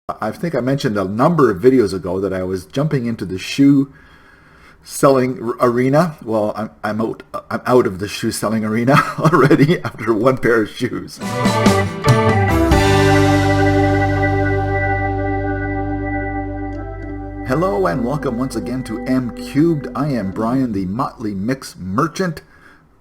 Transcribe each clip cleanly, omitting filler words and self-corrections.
I think I mentioned a number of videos ago that I was jumping into the shoe selling arena. Well, I'm out of the shoe selling arena already after one pair of shoes. Hello and welcome once again to M Cubed. I am Brian, the Motley Mix Merchant,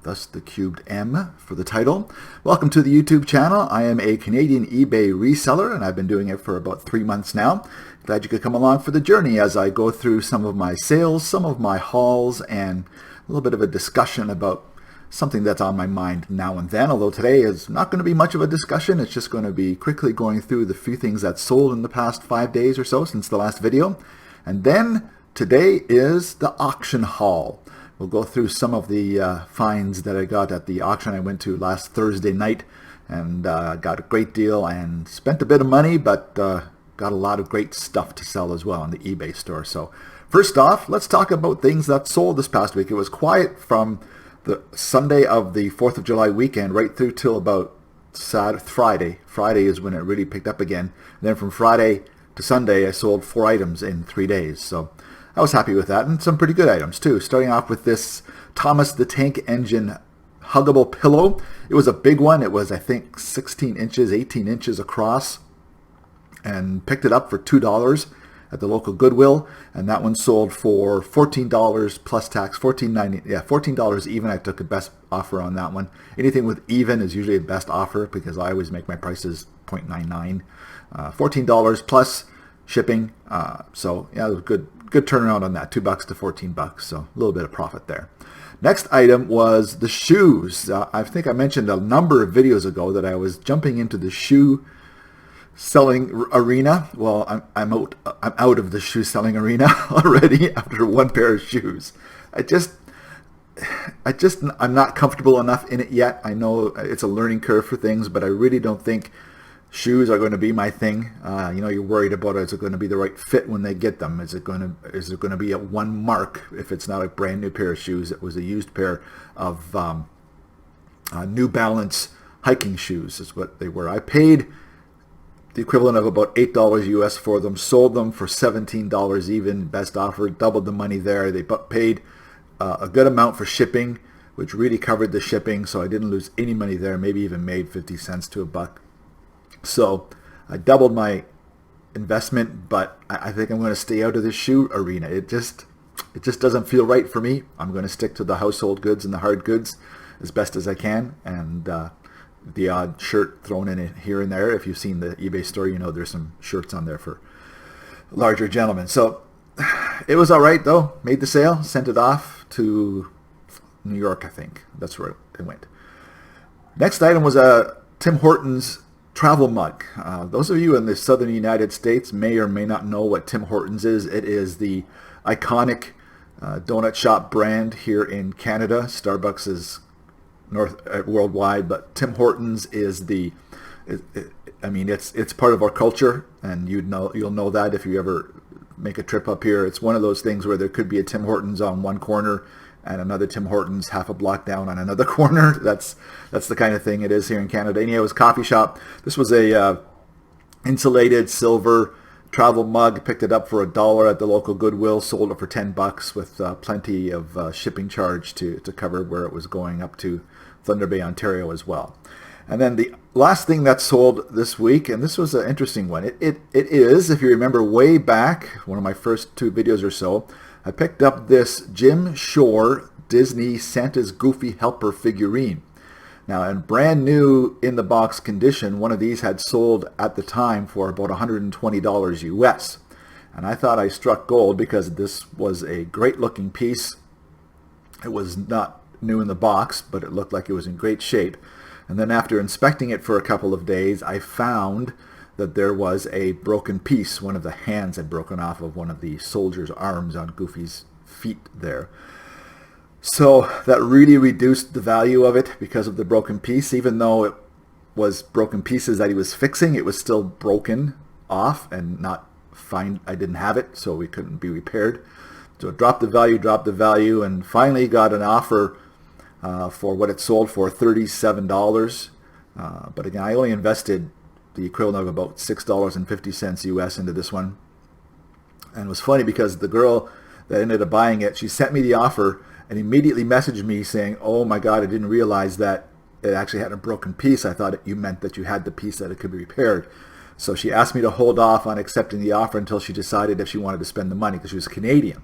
thus the cubed M for the title. Welcome to the YouTube channel. I am a Canadian eBay reseller and I've been doing it for about 3 months now. Glad you could come along for the journey as I go through some of my sales, some of my hauls, and a little bit of a discussion about something that's on my mind now and then. Although today is not going to be much of a discussion. It's just going to be quickly going through the few things that sold in the past 5 days or so since the last video. And then today is the auction haul. We'll go through some of the finds that I got at the auction I went to last Thursday night, and got a great deal and spent a bit of money, but got a lot of great stuff to sell as well on the eBay store. So first off, let's talk about things that sold this past week. It was quiet from the Sunday of the 4th of July weekend right through till about Friday. Friday is when it really picked up again. And then from Friday to Sunday, I sold 4 items in 3 days. So I was happy with that, and some pretty good items too. Starting off with this Thomas the Tank Engine huggable pillow. It was a big one. It was, I think, 16 inches, 18 inches across, and picked it up for $2 at the local Goodwill, and that one sold for $14 plus tax, $14.90. Yeah, $14 even. I took a best offer on that one. Anything with even is usually a best offer because I always make my prices $0.99. $14 plus shipping. So yeah, it was good turnaround on that. $2 to $14. So a little bit of profit there. Next item was the shoes. I think I mentioned a number of videos ago that I was jumping into the shoe selling arena. Well, I'm out of the shoe selling arena already after one pair of shoes. I'm not comfortable enough in it yet. I know it's a learning curve for things, but I really don't think shoes are going to be my thing. You're worried about is it going to be the right fit when they get them? Is it going to be at one mark if it's not a brand new pair of shoes? It was a used pair of New Balance hiking shoes is what they were. I paid the equivalent of about $8 US for them, sold them for $17 even, best offer, doubled the money there. They paid a good amount for shipping, which really covered the shipping, so I didn't lose any money there, maybe even made 50 cents to a buck. So I doubled my investment, but I think I'm going to stay out of the shoe arena. It just doesn't feel right for me. I'm going to stick to the household goods and the hard goods as best as I can, and the odd shirt thrown in it here and there. If you've seen the eBay store, you know there's some shirts on there for larger gentlemen. So it was all right though. Made the sale, sent it off to New York, I think. That's where it went. Next item was a Tim Hortons travel mug. Those of you in the southern United States may or may not know what Tim Hortons is. It is the iconic donut shop brand here in Canada. Starbucks is worldwide, but Tim Hortons is it's part of our culture, and you'll know that if you ever make a trip up here. It's one of those things where there could be a Tim Hortons on one corner and another Tim Hortons half a block down on another corner. That's the kind of thing it is here in Canada. Anyway, it was a coffee shop. This was a insulated silver travel mug. Picked it up for $1 at the local Goodwill. Sold it for $10 with plenty of shipping charge to cover where it was going up to Thunder Bay, Ontario as well. And then the last thing that sold this week, and this was an interesting one. It is, if you remember way back, one of my first 2 videos or so, I picked up this Jim Shore Disney Santa's Goofy Helper figurine. Now, in brand new in the box condition, one of these had sold at the time for about $120 US. And I thought I struck gold because this was a great looking piece. It was not new in the box, but it looked like it was in great shape. And then after inspecting it for a couple of days, I found that there was a broken piece. One of the hands had broken off of one of the soldier's arms on Goofy's feet there. So that really reduced the value of it because of the broken piece. Even though it was broken pieces that he was fixing, it was still broken off and not fine. I didn't have it, so it couldn't be repaired. So it dropped the value, and finally got an offer for what it sold for, $37. But again, I only invested the equivalent of about $6.50 US into this one. And it was funny because the girl that ended up buying it, she sent me the offer and immediately messaged me saying, "Oh my God, I didn't realize that it actually had a broken piece. I thought you meant that you had the piece that it could be repaired." So she asked me to hold off on accepting the offer until she decided if she wanted to spend the money, because she was Canadian.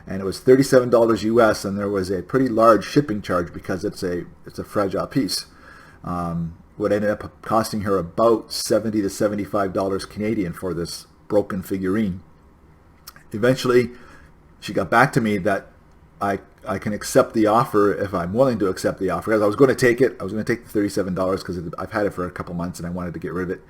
And it was $37 US, and there was a pretty large shipping charge because it's a fragile piece. What ended up costing her about $70 to $75 Canadian for this broken figurine. Eventually, she got back to me that I can accept the offer if I'm willing to accept the offer. Because I was going to take it. I was going to take the $37 because I've had it for a couple months and I wanted to get rid of it.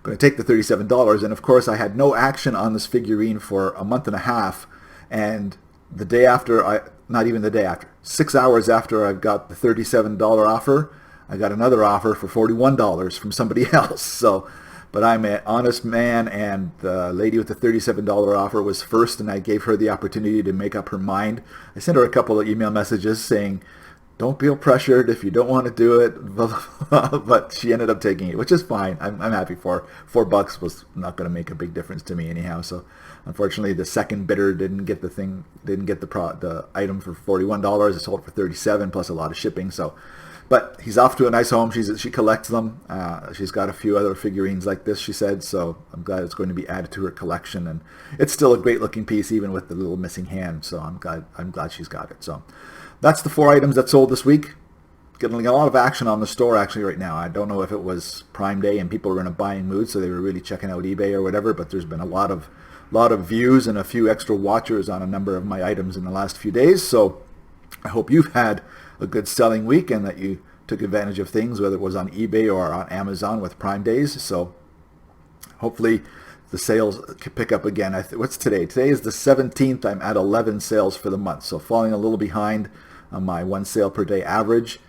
Going to take the $37, and of course I had no action on this figurine for a month and a half, and the day after, not even the day after, 6 hours after I got the $37 offer, I got another offer for $41 from somebody else. So, but I'm an honest man, and the lady with the $37 offer was first, and I gave her the opportunity to make up her mind. I sent her a couple of email messages saying, "Don't feel pressured if you don't want to do it," but she ended up taking it, which is fine. I'm happy for her. $4 was not going to make a big difference to me anyhow. So, unfortunately, the second bidder didn't get the item for $41. It sold for $37 plus a lot of shipping. So, but he's off to a nice home. She collects them. She's got a few other figurines like this, she said. So I'm glad it's going to be added to her collection, and it's still a great looking piece, even with the little missing hand. So I'm glad she's got it. So. That's the 4 items that sold this week. Getting a lot of action on the store actually right now. I don't know if it was Prime Day and people were in a buying mood, so they were really checking out eBay or whatever, but there's been a lot of views and a few extra watchers on a number of my items in the last few days. So I hope you've had a good selling week and that you took advantage of things, whether it was on eBay or on Amazon with Prime Days. So hopefully the sales could pick up again. What's today? Today is the 17th. I'm at 11 sales for the month, so falling a little behind on my 1 sale per day average,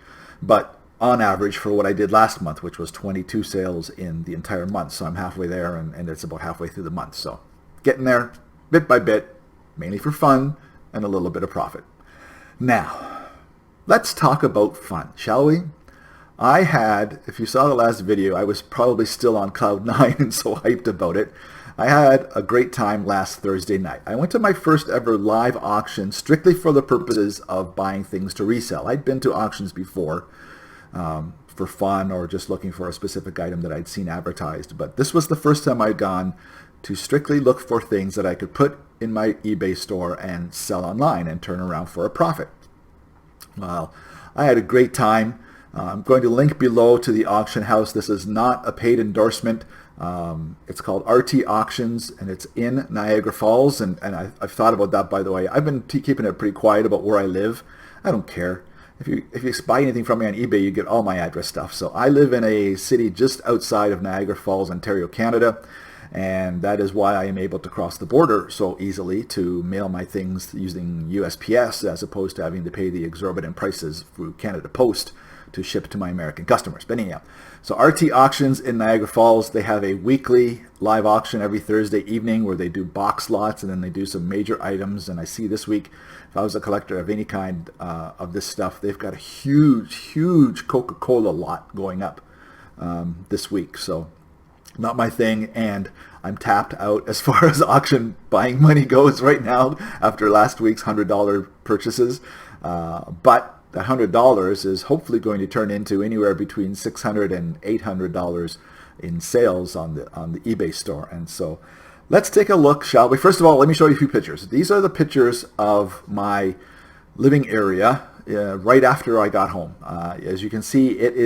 but on average for what I did last month, which was 22 sales in the entire month. So I'm halfway there, and it's about halfway through the month. So getting there bit by bit, mainly for fun and a little bit of profit. Now, let's talk about fun, shall we? I had, if you saw the last video, I was probably still on cloud 9 and so hyped about it. I had a great time last Thursday night. I went to my first ever live auction strictly for the purposes of buying things to resell. I'd been to auctions before for fun or just looking for a specific item that I'd seen advertised, but this was the first time I'd gone to strictly look for things that I could put in my eBay store and sell online and turn around for a profit. Well, I had a great time. I'm going to link below to the auction house. This is not a paid endorsement. It's called RT Auctions, and it's in Niagara Falls, and I've thought about that, by the way. I've been keeping it pretty quiet about where I live. I don't care. If you buy anything from me on eBay, you get all my address stuff. So I live in a city just outside of Niagara Falls, Ontario, Canada, and that is why I am able to cross the border so easily to mail my things using USPS as opposed to having to pay the exorbitant prices through Canada Post to ship to my American customers. But anyhow, so RT Auctions in Niagara Falls, they have a weekly live auction every Thursday evening where they do box lots and then they do some major items. And I see this week, if I was a collector of any kind of this stuff, they've got a huge Coca-Cola lot going up this week. So not my thing, and I'm tapped out as far as auction buying money goes right now after last week's $100 purchases. But the $100 is hopefully going to turn into anywhere between $600 and $800 in sales on the eBay store. And so let's take a look, shall we? First of all, let me show you a few pictures. These are the pictures of my living area right after I got home. As you can see, it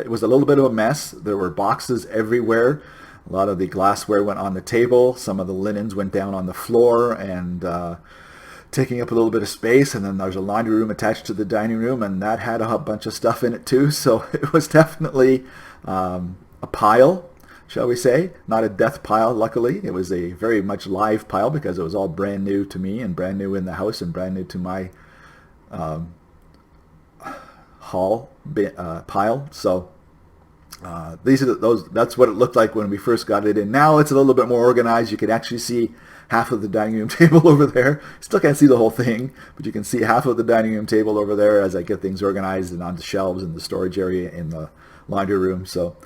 was a little bit of a mess. There were boxes everywhere. A lot of the glassware went on the table. Some of the linens went down on the floor and taking up a little bit of space, and then there's a laundry room attached to the dining room, and that had a bunch of stuff in it too. So it was definitely a pile, shall we say. Not a death pile, luckily. It was a very much live pile because it was all brand new to me and brand new in the house and brand new to my pile. So these are that's what it looked like when we first got it in. Now it's a little bit more organized. You can actually see half of the dining room table over there. Still can't see the whole thing, but you can see half of the dining room table over there as I get things organized and onto shelves in the storage area in the laundry room. So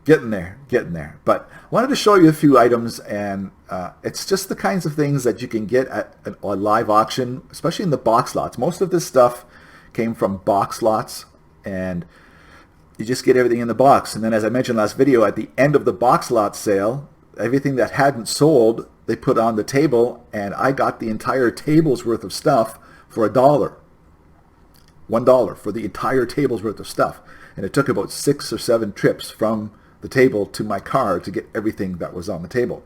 give Getting there, getting there. But I wanted to show you a few items, and it's just the kinds of things that you can get at a live auction, especially in the box lots. Most of this stuff came from box lots, and you just get everything in the box. And then, as I mentioned last video, at the end of the box lot sale, everything that hadn't sold, they put on the table, and I got the entire table's worth of stuff for $1. $1 for the entire table's worth of stuff. And it took about 6 or 7 trips from the table to my car to get everything that was on the table.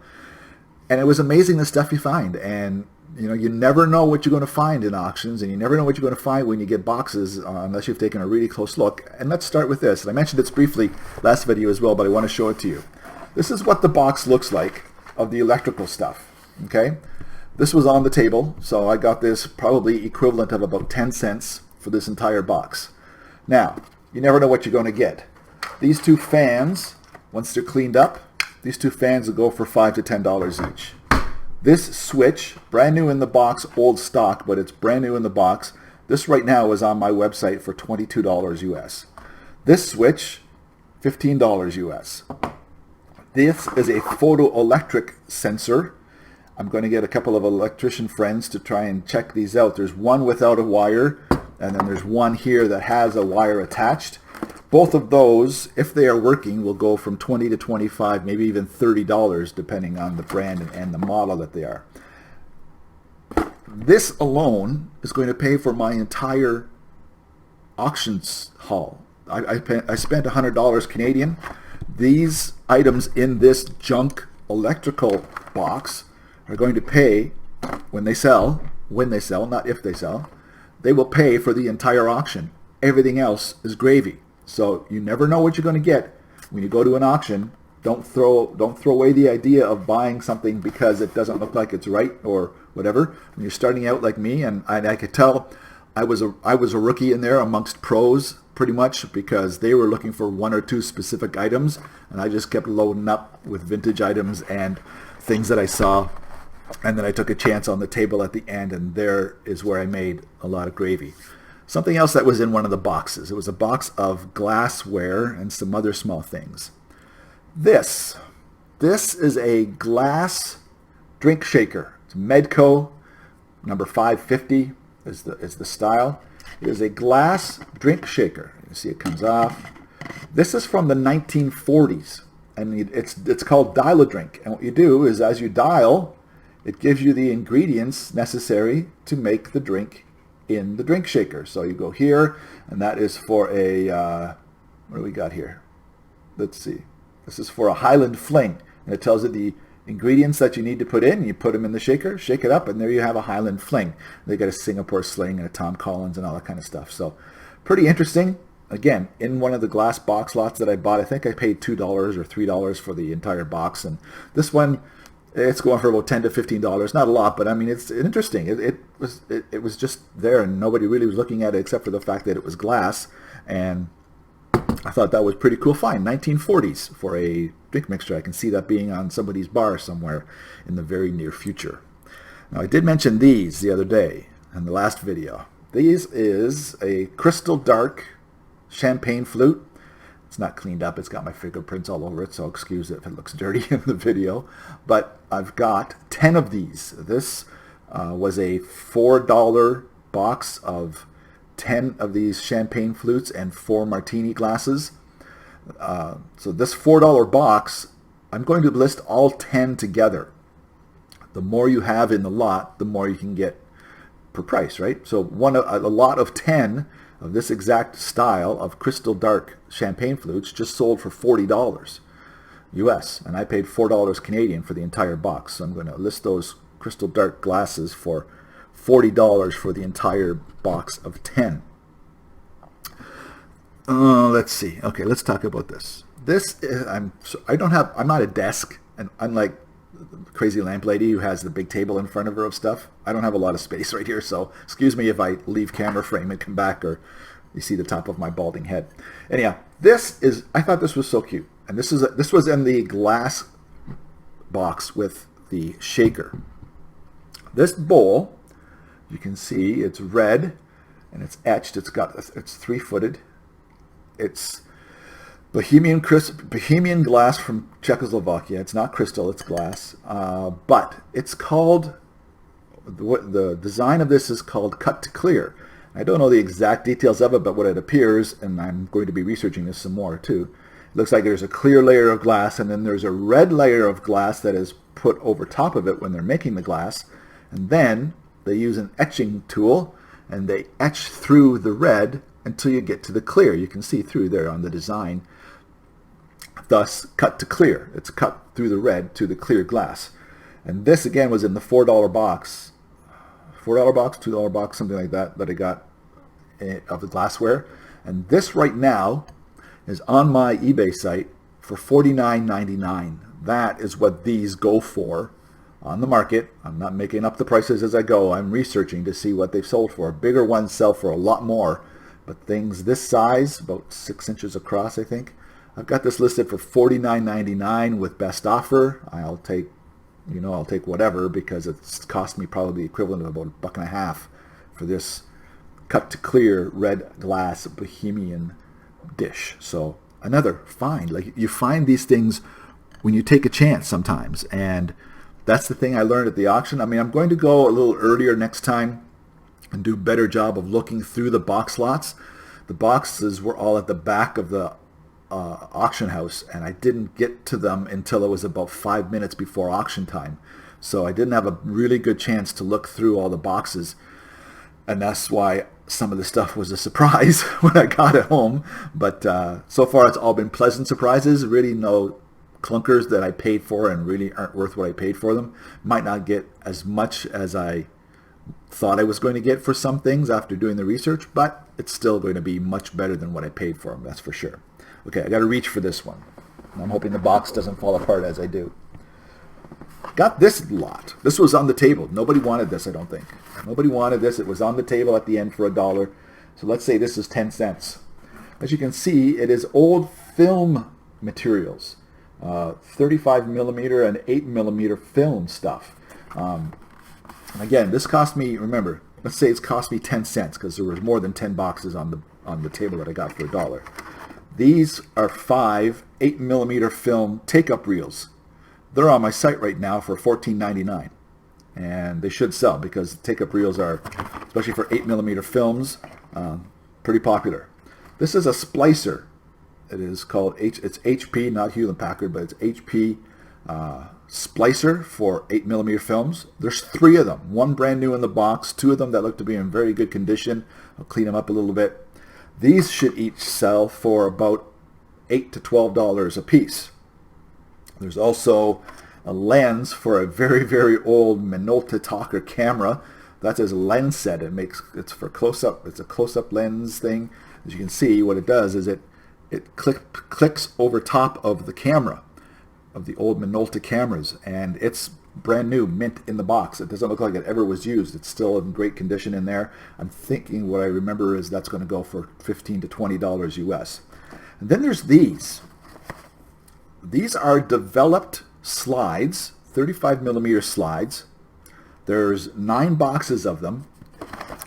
And it was amazing the stuff you find. And you know, you never know what you're going to find in auctions, and you never know what you're going to find when you get boxes unless you've taken a really close look. And let's start with this. And I mentioned this briefly last video as well, but I want to show it to you. This is what the box looks like of the electrical stuff. Okay, this was on the table, so I got this probably equivalent of about 10 cents for this entire box. Now, you never know what you're going to get. These two fans, once they're cleaned up, these two fans will go for $5 to $10 each. This switch, brand new in the box, old stock, but it's brand new in the box. This right now is on my website for $22 US. This switch, $15 US. This is a photoelectric sensor. I'm going to get a couple of electrician friends to try and check these out. There's one without a wire, and then there's one here that has a wire attached. Both of those, if they are working, will go from $20 to $25, maybe even $30, depending on the brand and the model that they are. This alone is going to pay for my entire auctions haul. I spent $100 Canadian. These items in this junk electrical box are going to pay when they sell, not if they sell. They will pay for the entire auction. Everything else is gravy. So you never know what you're going to get when you go to an auction. Don't throw away the idea of buying something because it doesn't look like it's right or whatever. When you're starting out like me, and I could tell I was a rookie in there amongst pros pretty much, because they were looking for 1 or 2 specific items, and I just kept loading up with vintage items and things that I saw, and then I took a chance on the table at the end, and there is where I made a lot of gravy. Something else that was in one of the boxes. It was a box of glassware and some other small things. This is a glass drink shaker. It's Medco, number 550 is the style. It is a glass drink shaker. You can see it comes off. This is from the 1940s, and it's called Dial-A-Drink. And what you do is, as you dial, it gives you the ingredients necessary to make the drink in the drink shaker. So you go here, and that is for a, what do we got here? Let's see. This is for a Highland Fling, and it tells you the ingredients that you need to put in. You put them in the shaker, shake it up, and there you have a Highland Fling. They got a Singapore Sling and a Tom Collins and all that kind of stuff. So pretty interesting. Again, in one of the glass box lots that I bought, I think I paid $2 or $3 for the entire box, and this one, it's going for about $10 to $15. Not a lot, but I mean, it's interesting. It was just there, and nobody really was looking at it except for the fact that it was glass. And I thought that was pretty cool find. 1940s for a drink mixture. I can see that being on somebody's bar somewhere in the very near future. Now, I did mention these the other day in the last video. These is a crystal dark champagne flute. It's not cleaned up. It's got my fingerprints all over it, so excuse if it looks dirty in the video. But I've got 10 of these. This was a $4 box of 10 of these champagne flutes and 4 martini glasses. So this $4 box, I'm going to list all 10 together. The more you have in the lot, the more you can get per price, right? So a lot of 10 of this exact style of crystal dark champagne flutes just sold for $40 US, and I paid $4 Canadian for the entire box. So I'm going to list those crystal dark glasses for $40 for the entire box of 10. Let's see. Okay, let's talk about this. This is, I'm not a desk, and unlike crazy lamp lady who has the big table in front of her of stuff, I don't have a lot of space right here, so excuse me if I leave camera frame and come back, or you see the top of my balding head. Anyhow, I thought this was so cute, and this was in the glass box with the shaker. This bowl, you can see it's red and it's etched. It's 3-footed. It's Bohemian glass from Czechoslovakia. It's not crystal, it's glass. But it's called, the design of this is called cut to clear. I don't know the exact details of it, but what it appears, and I'm going to be researching this some more too, it looks like there's a clear layer of glass, and then there's a red layer of glass that is put over top of it when they're making the glass. And then they use an etching tool, and they etch through the red until you get to the clear. You can see through there on the design. Thus, cut to clear. It's cut through the red to the clear glass. And this, again, was in the $4 box. $4 box, $2 box, something like that, that I got of the glassware. And this right now is on my eBay site for $49.99. That is what these go for on the market. I'm not making up the prices as I go. I'm researching to see what they've sold for. Bigger ones sell for a lot more, but things this size, about 6 inches across, I think, I've got this listed for $49.99 with best offer. I'll take whatever, because it's cost me probably the equivalent of about $1.50 for this cut to clear red glass Bohemian dish. So another find. Like, you find these things when you take a chance sometimes, and that's the thing I learned at the auction. I mean, I'm going to go a little earlier next time and do a better job of looking through the box lots. The boxes were all at the back of the auction house, and I didn't get to them until it was about 5 minutes before auction time. So I didn't have a really good chance to look through all the boxes, and that's why some of the stuff was a surprise when I got it home. But so far it's all been pleasant surprises. Really no clunkers that I paid for and really aren't worth what I paid for them. Might not get as much as I thought I was going to get for some things after doing the research, but it's still going to be much better than what I paid for them, that's for sure. Okay, I got to reach for this one. I'm hoping the box doesn't fall apart as I do. Got this lot. This was on the table. Nobody wanted this, I don't think. Nobody wanted this. It was on the table at the end for $1. So let's say this is 10 cents. As you can see, it is old film materials. 35 millimeter and 8 millimeter film stuff. Again, this cost me, remember, let's say it's cost me 10 cents because there was more than 10 boxes on the table that I got for $1. These are 5 8 millimeter film take-up reels. They're on my site right now for $14.99, and they should sell because take-up reels are, especially for 8 millimeter films, pretty popular. This is a splicer. It is called it's HP, not Hewlett Packard, but it's HP splicer for 8 millimeter films. There's 3 of them. One brand new in the box, 2 of them that look to be in very good condition. I'll clean them up a little bit. These should each sell for about $8 to $12 a piece. There's also a lens for a very, very old Minolta Talker camera. That's his lens set. It's for close-up. It's a close-up lens thing. As you can see, what it does is it clicks over top of the camera, of the old Minolta cameras, and it's brand new, mint in the box. It doesn't look like it ever was used. It's still in great condition in there. I'm thinking what I remember is that's going to go for $15 to $20 US. And then there's these. These are developed slides, 35 millimeter slides. There's 9 boxes of them.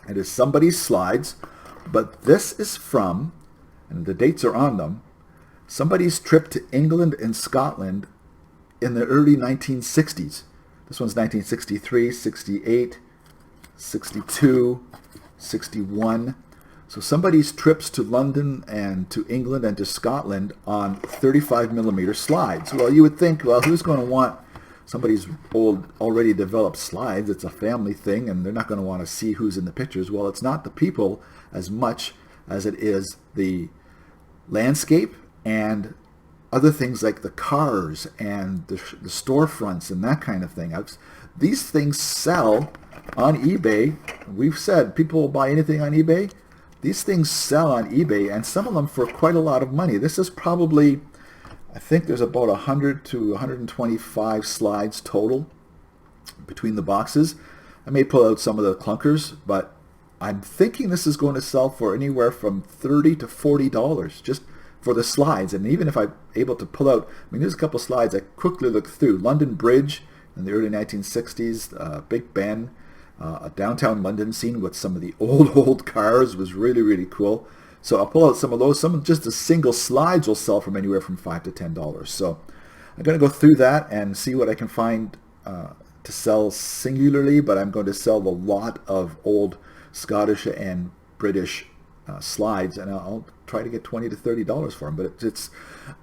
It is somebody's slides, but this is from, and the dates are on them, somebody's trip to England and Scotland in the early 1960s. This one's 1963, 68, 62, 61. So somebody's trips to London and to England and to Scotland on 35 millimeter slides. Well, you would think, well, who's going to want somebody's old, already developed slides? It's a family thing, and they're not going to want to see who's in the pictures. Well, it's not the people as much as it is the landscape and other things like the cars and the storefronts and that kind of thing. These things sell on eBay. We've said people will buy anything on eBay. These things sell on eBay, and some of them for quite a lot of money. This is probably, I think there's about 100 to 125 slides total between the boxes. I may pull out some of the clunkers, but I'm thinking this is going to sell for anywhere from $30 to $40 just for the slides. And even if I'm able to pull out, I mean, there's a couple slides I quickly looked through. London Bridge in the early 1960s, Big Ben, a downtown London scene with some of the old cars was really, really cool. So I'll pull out some of those. Some just the single slides will sell from anywhere from $5 to $10. So I'm going to go through that and see what I can find to sell singularly, but I'm going to sell the lot of old Scottish and British slides, and I'll try to get $20 to $30 for them. But it's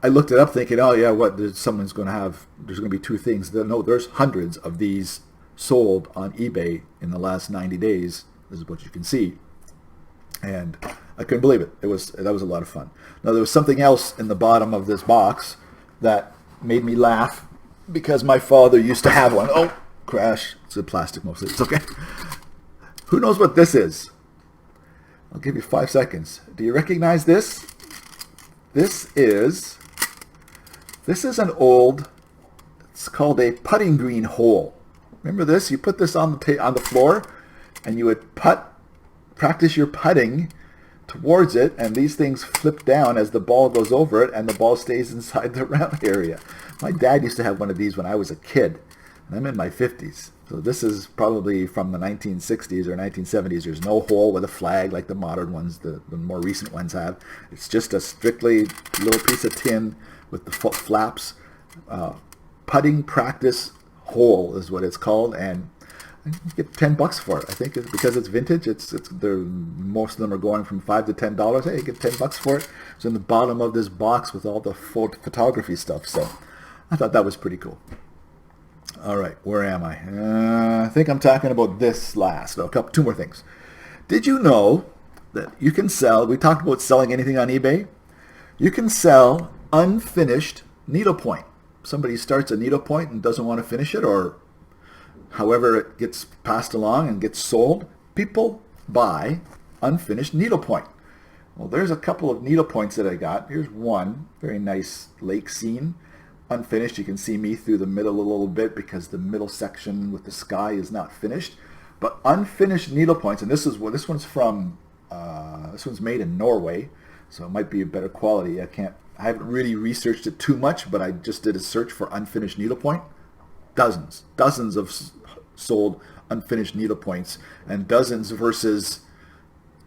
I looked it up thinking, oh yeah, what someone's going to have, there's going to be two things. No, there's hundreds of these sold on eBay in the last 90 days. This is what you can see, and I couldn't believe it. That was a lot of fun. Now there was something else in the bottom of this box that made me laugh because my father used to have one. Oh, crash! It's a plastic mostly. It's okay. Who knows what this is? I'll give you 5 seconds. Do you recognize this? This is an old, it's called a putting green hole. Remember this? You put this on the floor and you would practice your putting towards it, and these things flip down as the ball goes over it and the ball stays inside the round area. My dad used to have one of these when I was a kid, and I'm in my 50s. So this is probably from the 1960s or 1970s. There's no hole with a flag like the modern ones, the more recent ones have. It's just a strictly little piece of tin with the flaps. Putting practice hole is what it's called, and you get $10 for it. I think because it's vintage. Most of them are going from $5 to $10. Hey, you get $10 for it. It's in the bottom of this box with all the photography stuff. So I thought that was pretty cool. All right, where am I? I think I'm talking about this last. Two more things. Did you know that you can sell, we talked about selling anything on eBay. You can sell unfinished needlepoint. Somebody starts a needlepoint and doesn't want to finish it, or however it gets passed along and gets sold. People buy unfinished needlepoint. Well, there's a couple of needlepoints that I got. Here's one, very nice lake scene. Unfinished. You can see me through the middle a little bit because the middle section with the sky is not finished. But unfinished needle points, and this one's from this one's made in Norway, so it might be a better quality. I haven't really researched it too much, but I just did a search for unfinished needlepoint. Dozens of sold unfinished needlepoints, and dozens versus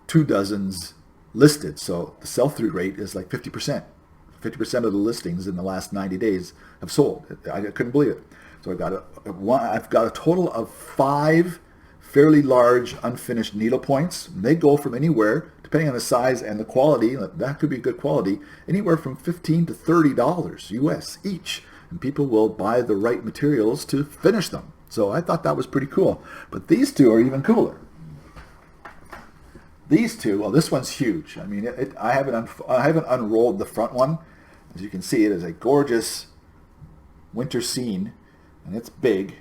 2 dozens listed. So the sell-through rate is like 50%. 50% of the listings in the last 90 days have sold. I couldn't believe it. So I've got a total of 5 fairly large unfinished needle points. They go from anywhere, depending on the size and the quality, that could be good quality, anywhere from $15 to $30 US each. And people will buy the right materials to finish them. So I thought that was pretty cool. But these two are even cooler. These two, well, this one's huge. I mean, I haven't unrolled the front one. As you can see, it is a gorgeous winter scene, and it's big,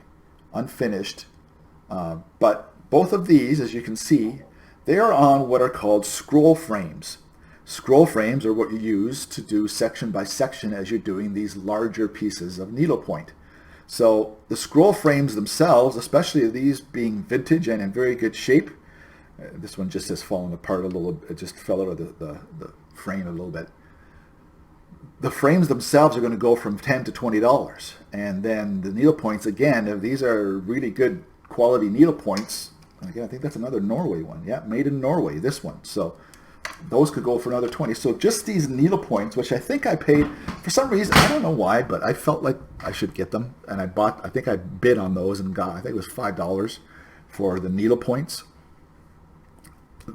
unfinished. But both of these, as you can see, they are on what are called scroll frames. Scroll frames are what you use to do section by section as you're doing these larger pieces of needlepoint. So the scroll frames themselves, especially these being vintage and in very good shape, this one just has fallen apart a little. It just fell out of the frame a little bit. The frames themselves are going to go from $10 to $20, and then the needle points, again, if these are really good quality needle points, again, I think that's another Norway one. Yeah, made in Norway, this one. So those could go for another $20. So just these needle points, which I think I paid for some reason, I don't know why, but I felt like I should get them, and I think I bid on those and got, I think it was $5 for the needle points.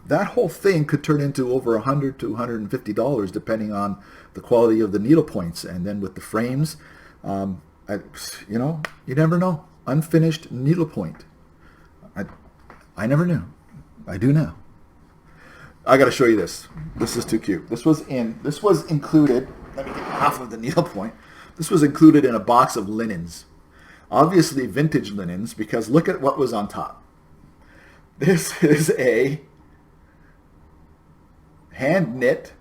That whole thing could turn into over $100 to $150 depending on the quality of the needle points. And then with the frames, you never know. Unfinished needle point. I never knew. I do now. I got to show you this. This is too cute. This was included. Let me get half of the needle point. This was included in a box of linens. Obviously vintage linens, because look at what was on top. This is a hand knit,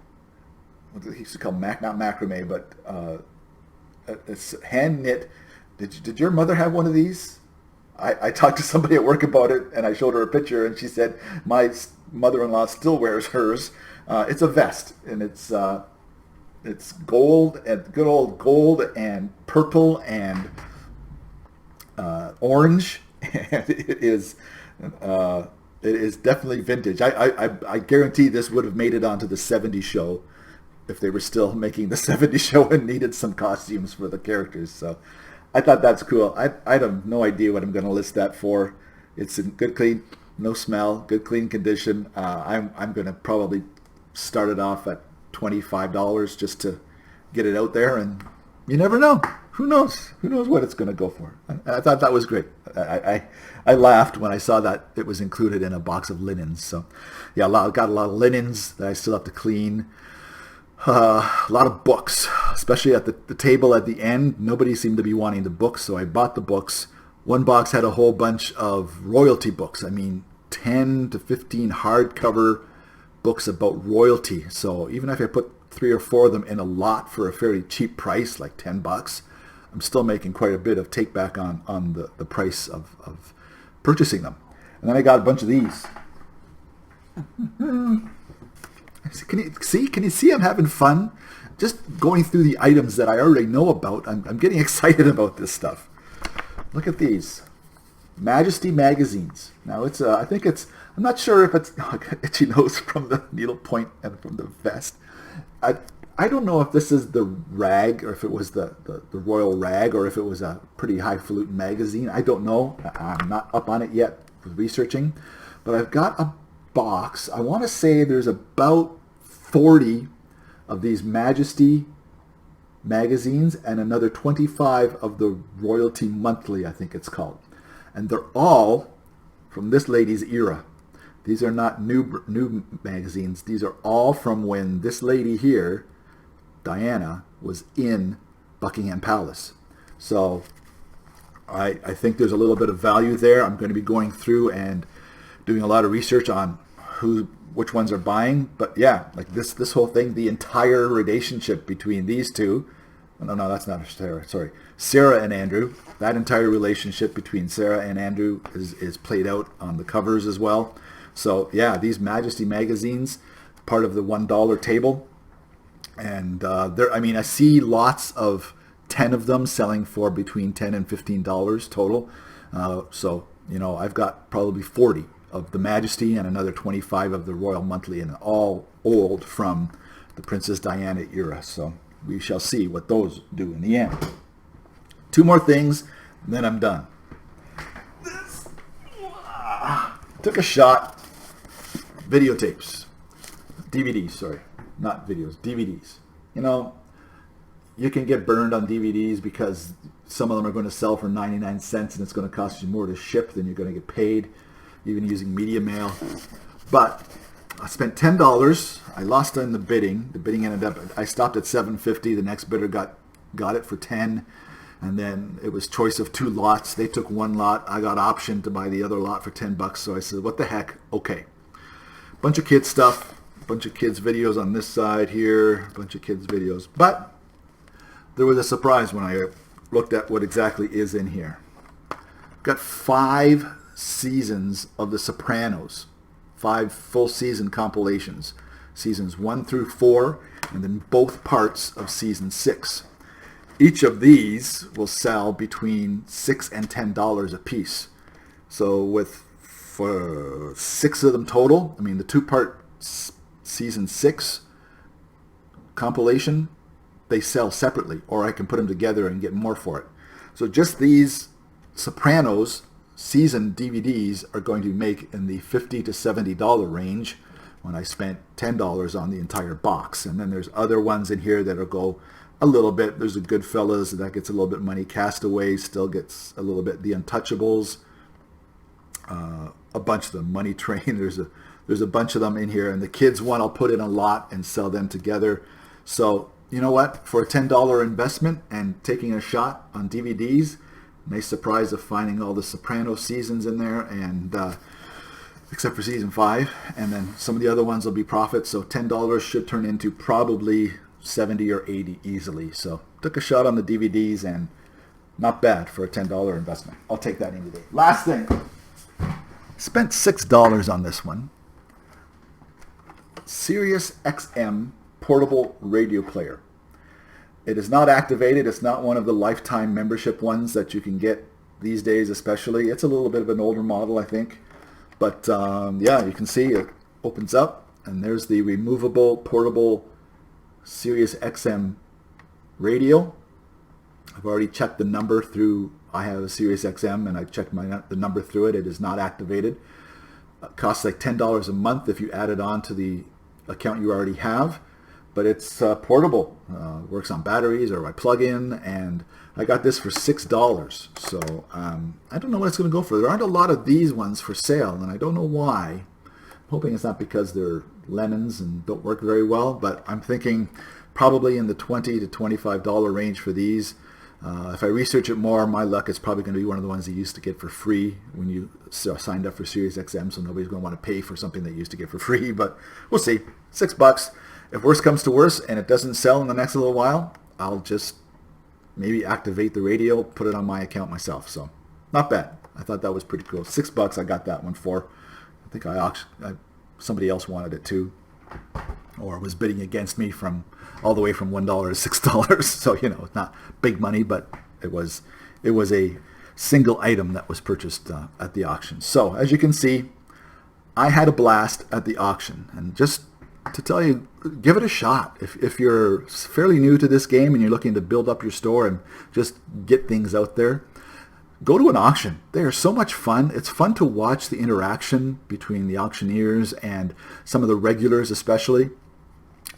what they used to call not macrame, but it's hand knit. Did your mother have one of these? I talked to somebody at work about it, and I showed her a picture, and she said my mother-in-law still wears hers. It's a vest, and it's gold, and good old gold and purple and orange, and it is It is definitely vintage. I guarantee this would have made it onto the '70s show if they were still making the '70s show and needed some costumes for the characters. So I thought that's cool. I have no idea what I'm going to list that for. It's in good clean, no smell, good clean condition. I'm going to probably start it off at $25 just to get it out there, and you never know. Who knows? Who knows what it's going to go for? I thought that was great. I laughed when I saw that it was included in a box of linens. So, yeah, got a lot of linens that I still have to clean. A lot of books, especially at the table at the end. Nobody seemed to be wanting the books, so I bought the books. One box had a whole bunch of royalty books. I mean, 10 to 15 hardcover books about royalty. So even if I put 3 or 4 of them in a lot for a fairly cheap price, like $10, I'm still making quite a bit of take back on the price of purchasing them. And then I got a bunch of these. Can you see I'm having fun? Just going through the items that I already know about. I'm getting excited about this stuff. Look at these. Majesty magazines. Now I'm not sure if it's itchy nose from the needle point and from the vest. I don't know if this is the rag or if it was the royal rag or if it was a pretty highfalutin magazine. I don't know. I'm not up on it yet with researching. But I've got a box. I want to say there's about 40 of these Majesty magazines and another 25 of the Royalty Monthly, I think it's called. And they're all from this lady's era. These are not new magazines. These are all from when this lady here, Diana, was in Buckingham Palace. So I think there's a little bit of value there. I'm going to be going through and doing a lot of research on which ones are buying. But yeah, like this whole thing, the entire relationship between these two. No, that's not Sarah. Sorry, Sarah and Andrew. That entire relationship between Sarah and Andrew is played out on the covers as well. So yeah, these Majesty magazines, part of the $1 table, and I see lots of 10 of them selling for between $10 and $15 total. So I've got probably 40 of the Majesty and another 25 of the Royal Monthly, and all old from the Princess Diana era. So we shall see what those do in the end. 2 more things, and then I'm done. Took a shot. Videotapes. DVDs, sorry. Not videos, DVDs. You can get burned on DVDs because some of them are going to sell for 99 cents and it's going to cost you more to ship than you're going to get paid, even using media mail. But I spent $10. I lost in the bidding. The bidding ended up, I stopped at $7.50. The next bidder got it for $10. And then it was choice of 2 lots. They took 1 lot. I got option to buy the other lot for $10. So I said, what the heck? Okay. Bunch of kids stuff. Bunch of kids videos on this side here. Bunch of kids videos. But there was a surprise when I looked at what exactly is in here. Got 5 seasons of The Sopranos. 5 full season compilations. Seasons 1 through 4, and then both parts of season 6. Each of these will sell between $6 and $10 a piece. So for 6 of them total, I mean the 2-part season 6 compilation, they sell separately, or I can put them together and get more for it. So just these Sopranos season DVDs are going to make in the $50 to $70 range when I spent $10 on the entire box. And then there's other ones in here that'll go a little bit. There's a Goodfellas that gets a little bit money. Castaway still gets a little bit. The Untouchables, a bunch of them. Money Train, there's a bunch of them in here. And the kids one I'll put in a lot and sell them together. So you know what? For a $10 investment and taking a shot on DVDs, nice surprise of finding all the Soprano seasons in there, and except for season 5, and then some of the other ones will be profits. So $10 should turn into probably 70 or 80 easily. So took a shot on the DVDs, and not bad for a $10 investment. I'll take that any day. Last thing, spent $6 on this one. Sirius XM portable radio player. It is not activated. It's not one of the lifetime membership ones that you can get these days especially. It's a little bit of an older model, I think. But yeah, you can see it opens up, and there's the removable portable Sirius XM radio. I've already checked the number through. I have a Sirius XM, and I checked the number through it. It is not activated. It costs like $10 a month if you add it on to the account you already have. But it's portable. Works on batteries or by plug-in, and I got this for $6. So I don't know what it's going to go for. There aren't a lot of these ones for sale, and I don't know why. I'm hoping it's not because they're lemons and don't work very well, but I'm thinking probably in the $20 to $25 range for these. If I research it more, my luck, it's probably going to be one of the ones you used to get for free when you signed up for Sirius XM, so nobody's going to want to pay for something they used to get for free, but we'll see. $6. If worse comes to worse and it doesn't sell in the next little while, I'll just maybe activate the radio, put it on my account myself. So not bad. I thought that was pretty cool. $6 I got that one for. I think somebody else wanted it too, or was bidding against me from all the way from $1 to $6. So, you know, it's not big money, but it was a single item that was purchased at the auction. So as you can see, I had a blast at the auction, and just to tell you, give it a shot. If you're fairly new to this game and you're looking to build up your store and just get things out there, go to an auction. They are so much fun. It's fun to watch the interaction between the auctioneers and some of the regulars especially.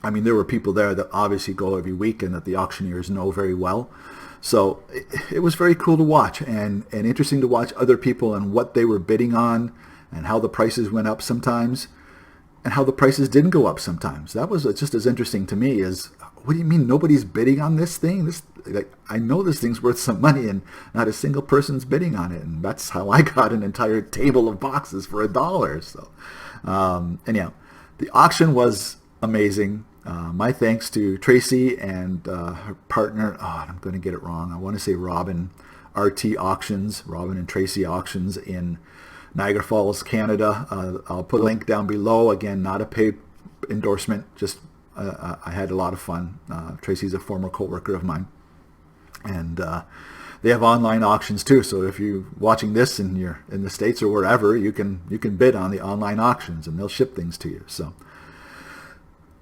I mean, there were people there that obviously go every week and that the auctioneers know very well. So it was very cool to watch, and interesting to watch other people and what they were bidding on and how the prices went up sometimes and how the prices didn't go up sometimes. That was just as interesting to me as, what do you mean nobody's bidding on this thing? I know this thing's worth some money and not a single person's bidding on it. And that's how I got an entire table of boxes for $1. So anyhow, the auction was amazing. My thanks to Tracy and her partner. Oh, I'm going to get it wrong. I want to say Robin and Tracy Auctions in Niagara Falls, Canada. I'll put a link down below. Again, not a paid endorsement. Just I had a lot of fun. Tracy's a former co-worker of mine, and they have online auctions too. So if you're watching this and you're in the States or wherever, you can bid on the online auctions, and they'll ship things to you. So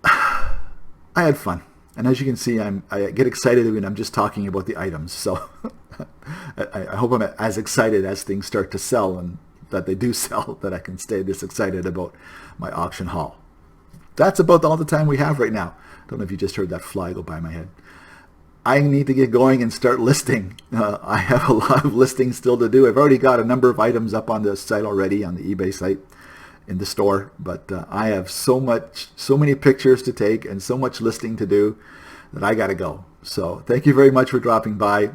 I had fun, and as you can see, I get excited when I'm just talking about the items. So I hope I'm as excited as things start to sell, and that they do sell, that I can stay this excited about my auction haul. That's about all the time we have right now. Don't know if you just heard that fly go by my head. I need to get going and start listing. I have a lot of listings still to do. I've already got a number of items up on the site already, on the eBay site in the store, but I have so many pictures to take and so much listing to do that I gotta go. So thank you very much for dropping by.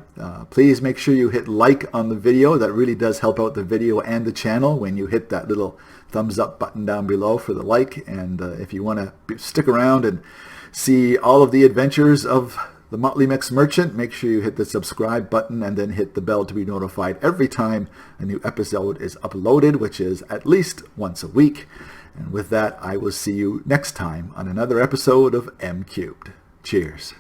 Please make sure you hit like on the video. That really does help out the video and the channel when you hit that little thumbs up button down below for the like. And if you want to stick around and see all of the adventures of the Motley Mix Merchant, make sure you hit the subscribe button and then hit the bell to be notified every time a new episode is uploaded, which is at least once a week. And with that, I will see you next time on another episode of M Cubed. Cheers.